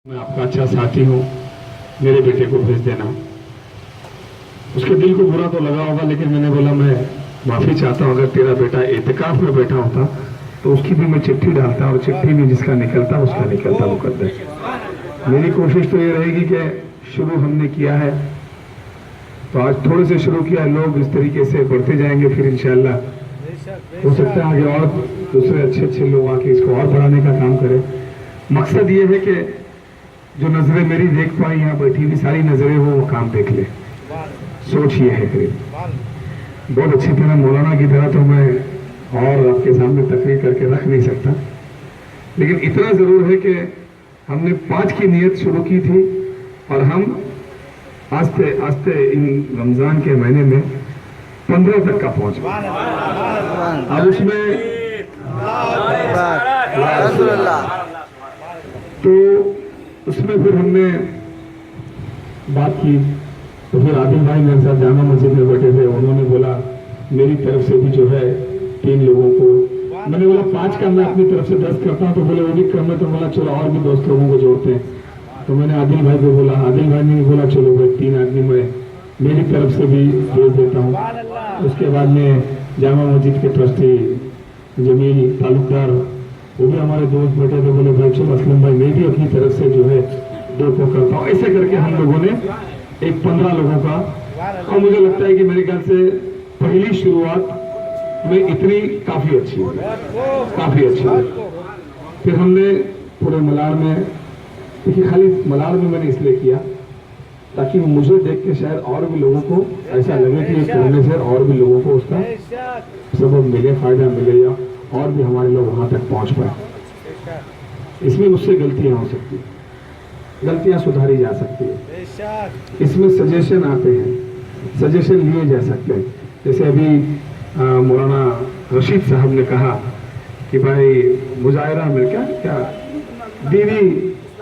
मैं आपका अच्छा साथी हूँ, मेरे बेटे को भेज देना। उसके दिल को बुरा तो लगा होगा, लेकिन मैंने बोला मैं माफ़ी चाहता हूँ। अगर तेरा बेटा एतकाफ में बैठा होता तो उसकी भी मैं चिट्ठी डालता, और चिट्ठी में जिसका निकलता उसका निकलता मुकद्दर। मेरी कोशिश तो ये रहेगी कि शुरू हमने किया है तो आज थोड़े से शुरू किया है, लोग इस तरीके से बढ़ते जाएंगे, फिर इंशाअल्लाह हो सकता है आगे और दूसरे अच्छे अच्छे लोग आके इसको और बढ़ाने का काम करें। मकसद ये है कि जो नजरें मेरी देख पाई यहाँ बैठी हुई सारी नजरें वो काम देख ले। सोच ये है करीब बहुत अच्छी तरह मौलाना की तरह तो मैं और आपके सामने तकरीर करके रख नहीं सकता, लेकिन इतना जरूर है कि हमने 5 की नियत शुरू की थी और हम आस्ते आस्ते इन रमजान के महीने में 15 तक का पहुंच गए। अब उसमें तो उसमें फिर हमने बात की, तो फिर आदिल भाई मेरे साथ जामा मस्जिद में बैठे थे, उन्होंने बोला मेरी तरफ से भी जो है 3 लोगों को, मैंने बोला 5 का मैं अपनी तरफ से 10 करता हूँ, तो बोले वो भी कम है, तो बोला चलो और भी 2 लोगों को जोड़ते हैं। तो मैंने आदिल भाई को बोला, आदिल भाई ने बोला चलो भाई 3 आदमी मैं मेरी तरफ से भी भेज देता हूँ। उसके बाद में जामा मस्जिद के ट्रस्टी जमील तालुकदार वो भी हमारे दोस्त बैठे थे, बोले भाई चलो असलम भाई मैं भी अपनी तरफ से जो है 2 को करता हूँ। ऐसे करके हम लोगों ने एक 15 लोगों का, और मुझे लगता है कि मेरे ख्याल से पहली शुरुआत में इतनी काफी अच्छी है। फिर हमने पूरे मलाड़ में, देखिए खाली मलाड़ में मैंने इसलिए किया ताकि मुझे देख के शायद और भी लोगों को ऐसा लगे कि ये करने से और भी लोगों को उसका सबब मिले, फायदा मिले, या और भी हमारे लोग वहां तक पहुंच पाए। इसमें मुझसे गलतियां हो सकती है, गलतियां सुधारी जा सकती है, इसमें सजेशन आते हैं, सजेशन लिए जा सकते हैं। जैसे अभी मौलाना रशीद साहब ने कहा कि भाई मुजाहिरा में क्या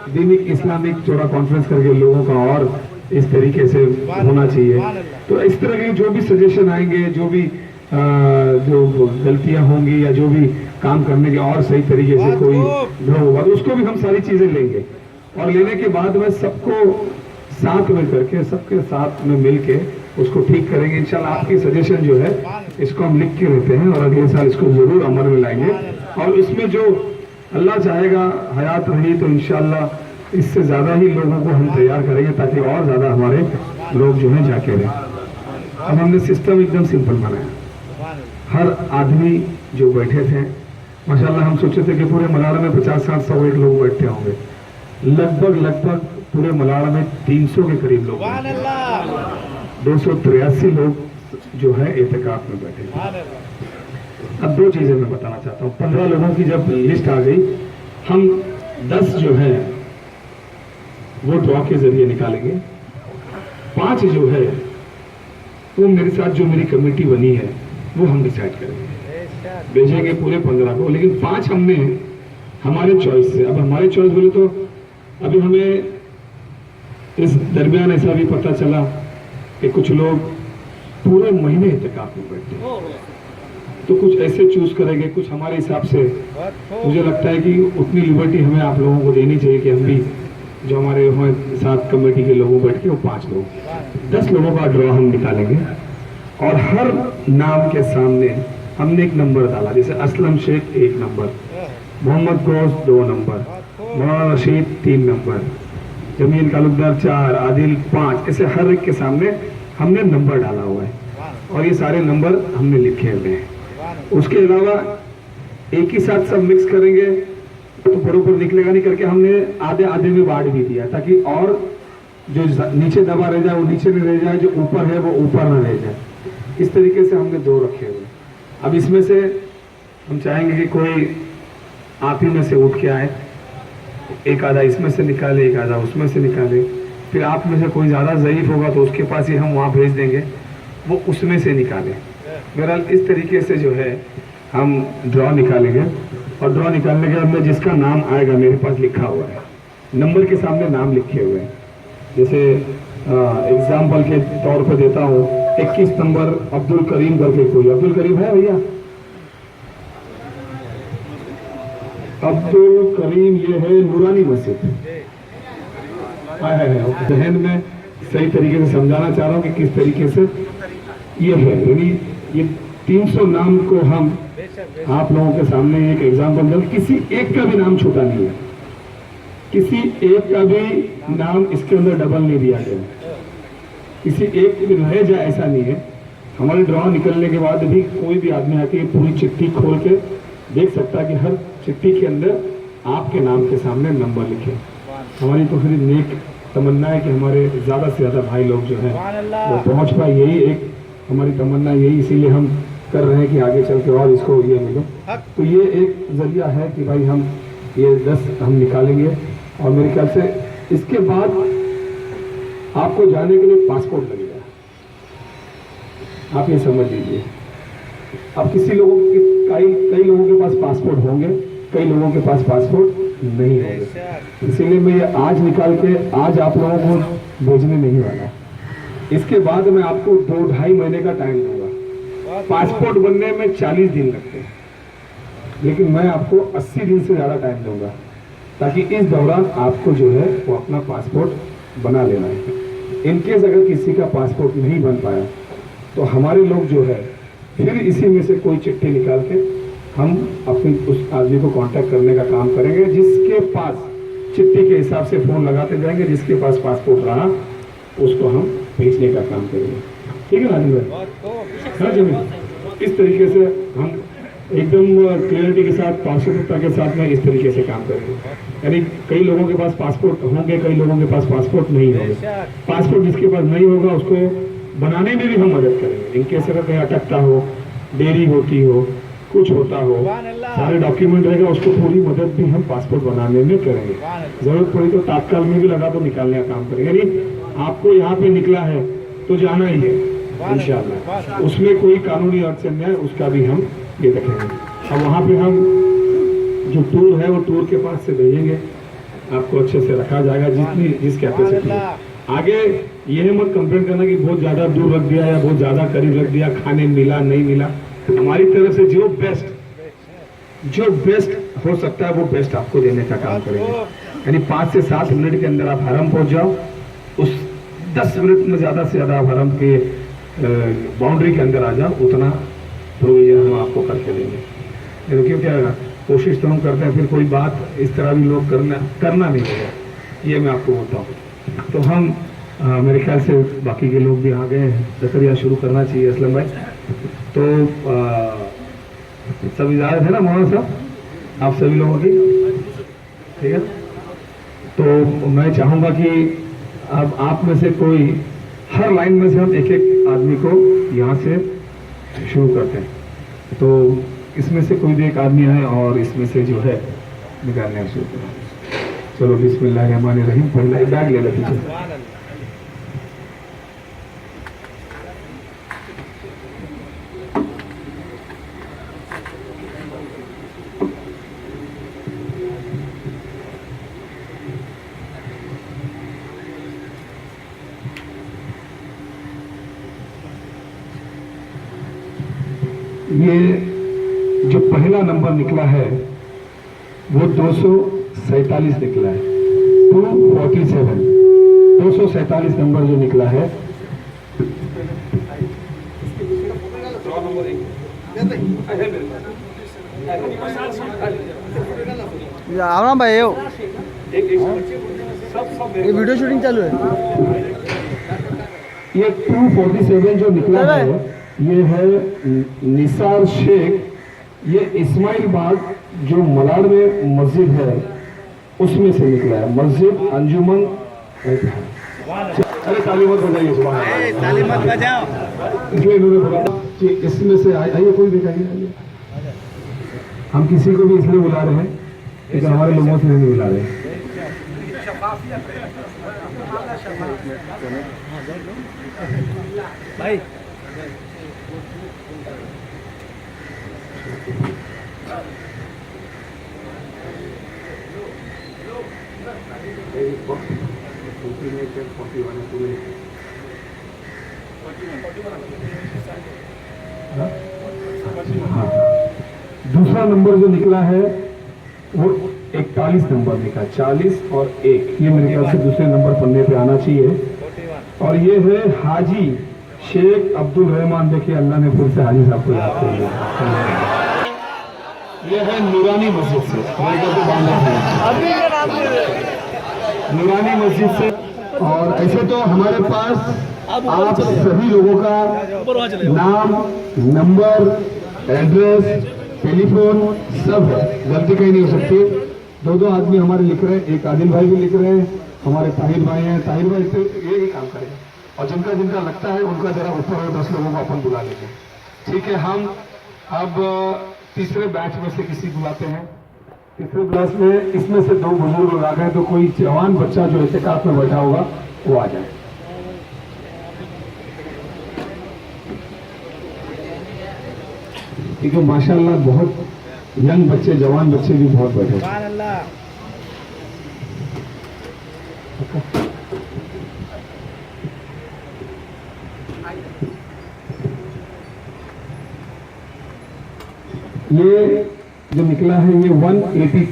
दीनी इस्लामिक थोड़ा कॉन्फ्रेंस करके लोगों का और इस तरीके से होना चाहिए। तो इस तरह के जो भी सजेशन आएंगे, जो भी जो गलतियां होंगी या जो भी काम करने के और सही तरीके से कोई ड्रॉ होगा तो उसको भी हम सारी चीजें लेंगे, और लेने के बाद में सबको साथ में करके सबके साथ में मिलके उसको ठीक करेंगे इंशाल्लाह। आपकी सजेशन जो है इसको हम लिख के लेते हैं और अगले साल इसको जरूर अमल में लाएंगे, और इसमें जो अल्लाह चाहेगा हयात रही तो इंशाल्लाह इससे ज्यादा ही लोगों को हम तैयार करेंगे ताकि और ज्यादा हमारे लोग जो है जाके रहें। अब हमने सिस्टम एकदम सिंपल बनाया, हर आदमी जो बैठे थे माशाल्लाह, हम सोचे थे कि पूरे मलाड़ा में 50-60 100 लोग बैठते होंगे, लगभग पूरे मलाड़ा में 300 के करीब लोग, 283 लोग जो है एहतिकाफ में बैठे। अब 2 चीजें मैं बताना चाहता हूँ। 15 लोगों की जब लिस्ट आ गई, हम 10 जो है वो ड्रॉ के जरिए निकालेंगे, 5 जो है वो मेरे साथ जो मेरी कमेटी बनी है वो हम डिसाइड करेंगे, भेजेंगे पूरे 15 को, लेकिन 5 हमने हमारे चॉइस से। अब हमारे चॉइस बोले तो अभी हमें इस दरमियान ऐसा भी पता चला कि कुछ लोग पूरे महीने एहतिकाफ में बैठते हैं, तो कुछ ऐसे चूज करेंगे, कुछ हमारे हिसाब से मुझे लगता है कि उतनी लिबर्टी हमें आप लोगों को देनी चाहिए कि हम भी जो हमारे साथ कमेटी के लोगों बैठ के वो 5 लोग 10 लोगों का ड्रॉ हम निकालेंगे, और हर नाम के सामने हमने एक नंबर डाला। जैसे असलम शेख 1 नंबर, मोहम्मद गोश 2 नंबर, मौलाना रशीद 3 नंबर, जमील तालुकदार 4, आदिल 5, ऐसे हर एक के सामने हमने नंबर डाला हुआ है, और ये सारे नंबर हमने लिखे हुए हैं। उसके अलावा एक ही साथ सब मिक्स करेंगे तो बरोबर निकलेगा नहीं करके हमने आधे आधे में बांट भी दिया, ताकि और जो नीचे दबा रह जाए वो नीचे नहीं रह जाए, जो ऊपर है वो ऊपर न रह जाए। इस तरीके से हमने 2 रखे हुए। अब इसमें से हम चाहेंगे कि कोई आप ही में से उठ के आए, एक आधा इसमें से निकाले, एक आधा उसमें से निकाले, फिर आप में से कोई ज़्यादा ज़ईफ होगा तो उसके पास ही हम वहाँ भेज देंगे, वो उसमें से निकाले। बहरहाल इस तरीके से जो है हम ड्रॉ निकालेंगे, और ड्रॉ निकालने के बाद में जिसका नाम आएगा, मेरे पास लिखा हुआ है, नंबर के सामने नाम लिखे हुए हैं। जैसे एग्जाम्पल के तौर पर देता हूँ, 21 नंबर अब्दुल करीम करके कोई, अब्दुल करीम है भैया? अब्दुल करीम ये है नूरानी मस्जिद, जहन में सही तरीके से समझाना चाह रहा हूँ कि किस तरीके से ये है। यानी ये 300 नाम को हम आप लोगों के सामने एक एग्जाम्पल दे, किसी एक का भी नाम छूटा नहीं है, किसी एक का भी नाम इसके अंदर डबल नहीं दिया गया, किसी एक भी रह जाए ऐसा नहीं है। हमारे ड्रॉ निकलने के बाद भी कोई भी आदमी आके पूरी चिट्ठी खोल के देख सकता है कि हर चिट्ठी के अंदर आपके नाम के सामने नंबर लिखे। हमारी तो फिर नेक तमन्ना है कि हमारे ज़्यादा से ज़्यादा भाई लोग जो हैं वो पहुंच पाए, यही एक हमारी तमन्ना, यही इसीलिए हम कर रहे हैं कि आगे चल के और इसको ये मिले। तो ये एक जरिया है कि भाई हम ये 10 हम निकालेंगे और मेरे ख्याल से इसके बाद आपको जाने के लिए पासपोर्ट लगेगा, आप ये समझ लीजिए। अब किसी लोगों के कई लोगों के पास पासपोर्ट होंगे, कई लोगों के पास पासपोर्ट नहीं होंगे, इसीलिए मैं ये आज निकाल के आज आप लोगों को भेजने नहीं वाला। इसके बाद मैं आपको 2-2.5 महीने का टाइम दूंगा। पासपोर्ट बनने में 40 दिन लगते हैं, लेकिन मैं आपको 80 दिन से ज़्यादा टाइम दूंगा, ताकि इस दौरान आपको जो है वो अपना पासपोर्ट बना लेना है। इनकेस अगर किसी का पासपोर्ट नहीं बन पाया तो हमारे लोग जो है फिर इसी में से कोई चिट्ठी निकाल के हम अपनी उस आदमी को कांटेक्ट करने का काम करेंगे, जिसके पास चिट्ठी के हिसाब से फोन लगाते जाएंगे, जिसके पास पासपोर्ट रहा उसको हम भेजने का काम करेंगे। ठीक है नाजिम भाई? हाँ जमीन, इस तरीके से हम एकदम क्लियरिटी के साथ, पारदर्शिता के साथ में इस तरीके से काम करेंगे। यानी कई लोगों के पास पासपोर्ट होंगे, कई लोगों के पास पासपोर्ट नहीं होंगे। पासपोर्ट जिसके पास नहीं होगा उसको बनाने में भी हम मदद करेंगे। इनके अगर कहीं अटकता हो, देरी होती हो, कुछ होता हो, सारे डॉक्यूमेंट रहेगा, उसको पूरी मदद भी हम पासपोर्ट बनाने में करेंगे। जरूरत पड़ी तो तात्काल में भी लगा तो निकालने का काम करेंगे। यानी आपको यहाँ पे निकला है तो जाना ही है इंशाअल्लाह, उसमें कोई कानूनी अड़चन नहीं है, उसका भी हम ये रखेंगे। अब वहाँ पे हम जो टूर है वो टूर के पास से भेजेंगे, आपको अच्छे से रखा जाएगा जिस कैपेसिटी है। आगे यह मत कंप्लेन करना कि बहुत ज़्यादा दूर रख दिया या बहुत ज़्यादा करीब रख दिया, खाने मिला नहीं मिला। हमारी तरफ से जो बेस्ट हो सकता है वो बेस्ट आपको देने का काम करेंगे। यानी 5 से 7 मिनट के अंदर आप हरम पहुंच जाओ, उस 10 मिनट में ज़्यादा से ज़्यादा आप हरम के बाउंड्री के अंदर आ जाओ, उतना प्रोविजन हम आपको करके देंगे। क्योंकि क्या कोशिश तो हम करते हैं, फिर कोई बात इस तरह भी लोग करना नहीं होगा, ये मैं आपको बोलता हूँ। तो हम मेरे ख्याल से बाकी के लोग भी आ गए हैं, जकरिया शुरू करना चाहिए असलम भाई। तो सब इजाज़त है ना मौलाना साहब आप सभी लोगों की? ठीक है, तो मैं चाहूँगा कि अब आप में से कोई हर लाइन में से हम एक एक आदमी को यहाँ से शुरू करते हैं। तो इसमें से कोई भी एक आदमी है और इसमें से जो है निकालने शुरू करें। चलो बिस्मिल्लाहिर्रहमानिर्रहीम। पहला एक बैग ले लेते हैं। ये जो पहला नंबर निकला है वो 247 निकला है, 247 247 नंबर जो निकला है। राम भाई ये वीडियो शूटिंग चालू है। ये 247 जो निकला है ये है निसार शेख, ये इस्माइल बाग जो मलाड में मस्जिद है उसमें से निकला है, मस्जिद अंजुमन। अरे ताली मत बजाइए, ताली मत बजाओ। इसलिए इन्होंने बोला कि इसमें से आइए, कोई दिखाइए। हम किसी को भी इसलिए बुला रहे हैं लेकिन हमारे लोगों से नहीं बुला रहे हैं। भाई दूसरा नंबर जो निकला है वो 41 नंबर लिखा, 40 और 1, ये मेरे ख्याल से दूसरे नंबर पन्ने पे आना चाहिए। और ये है हाजी शेख अब्दुल रहमान, देखिए अल्लाह ने फिर से हाजी साहब को याद कर लिया। ये है नूरानी मस्जिद से, नूरानी मस्जिद से। और ऐसे तो हमारे पास आप सभी लोगों का नाम, नंबर, एड्रेस, टेलीफोन सब है, गलती कहीं नहीं हो सकती। दो आदमी हमारे लिख रहे हैं, एक आदिल भाई भी लिख रहे हैं, हमारे ताहिर भाई हैं, ताहिर भाई से ये ही काम करेंगे। और जिनका जिनका लगता है उनका जरा ऊपर और 10 लोगों को अपन बुला लेंगे, ठीक है। हम अब तीसरे बैच में से किसी बुलाते हैं। तीसरे बैच में इसमें से 2 बुजुर्ग लोग आ गए, तो कोई जवान बच्चा जो एहतिकाफ में बैठा होगा वो आ जाए। क्योंकि माशाल्लाह बहुत यंग बच्चे, जवान बच्चे भी बहुत बैठे हैं। ये जो निकला है ये 180